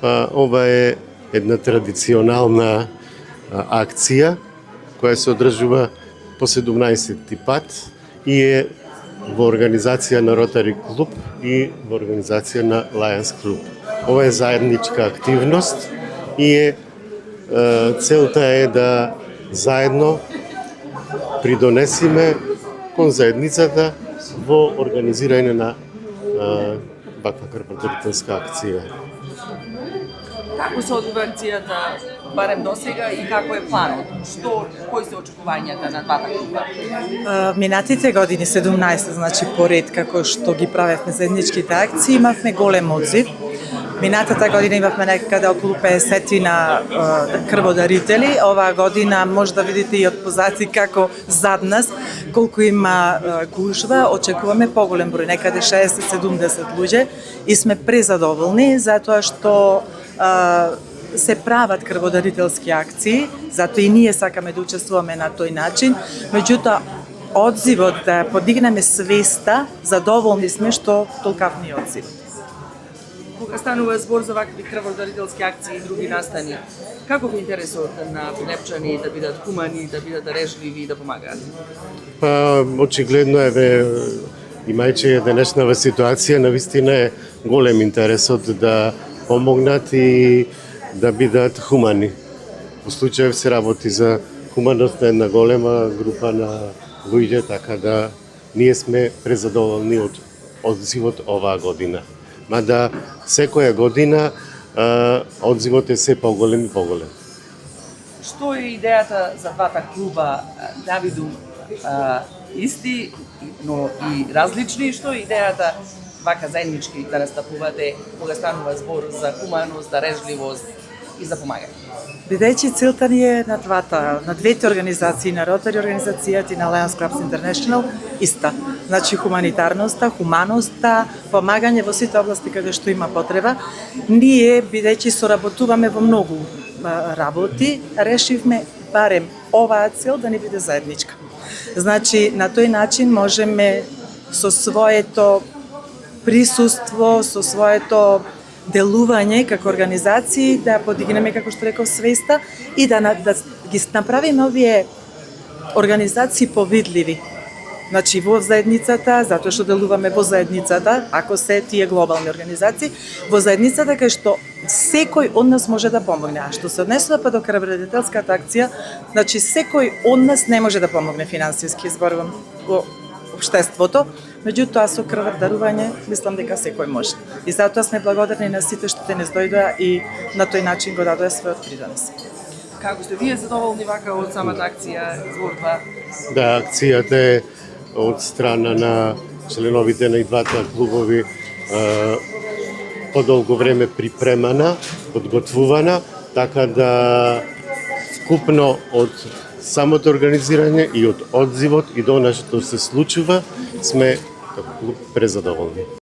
Ова е една традиционална акција која се одржува по 17-ти пат и е во организација на Ротари клуб и во организација на Лајанс клуб. Ова е заедничка активност и целта е да заедно придонесиме кон заедницата во организирање на ваква крводарителска акција. Како се одвива акцијата барем досега и како е планот? Кои се очекувањата на двата клуба? Минатите години 17, значи поред како што ги правевме заедничките акции, имавме голем одзив. Минатата година имавме некаде околу 50 крводарители. Оваа година може да видите и од позади како зад нас колку има гужва. Очекуваме поголем број, некаде 60-70 луѓе и сме презадоволни затоа што се прават крводарителски акции, затоа и ние сакаме да учествуваме на тој начин. Меѓутоа, одзивот да подигнеме свеста, задоволни сме што толкав ни одзив. Кога станува збор за вакви крводарителски акции и други настани, како ви интересот на Пилепчани да бидат хумани, да бидат дарежливи и да помагаат? Очигледно е, имајќи денешнава ситуација, навистина е голем интересот да помогнат и да бидат хумани. Во случајов се работи за хуманост на една голема група на луѓе, така да ние сме презадоволни од одзивот оваа година. Мада секоја година одзивот е се поголем и поголем. Што е идејата за двата клуба да виду исти, но и различни? Што е идејата вака заеднички да настапувате кога станува збор за хуманост, дарежливост и за помагање? Бидејќи целта ни е на двете организации, на Ротари организацијата и на Lions Clubs International, иста. Значи хуманитарноста, хуманоста, помагање во сите области каде што има потреба. Ние, бидејќи соработуваме во многу работи, решивме барем оваа цел да не биде заедничка. Значи, на тој начин можеме со своето присуство, со своето делување како организации да подигнеме, како што реков, свеста и да ги направиме овие организации повидливи. Значи во заедницата, затоа што делуваме во заедницата, ако се тие глобални организации, во заедницата кај што секој од нас може да помогне. А што се однесува па до крводарителската акција, значи секој од нас не може да помогне финансиски, зборувам во општеството, меѓутоа со крв дарување мислам дека секој може. И затоа сме благодарни на сите што денес дојдоа и на тој начин го дадоа својот придонес. Како сте вие задоволни вака од самата акција зборба? Да, акцијата е од страна на членовите на и двата клубови подолго време припремана, подготвувана, така да вкупно од самото организирање и од одзивот и до она што се случува, сме како клуб презадоволни.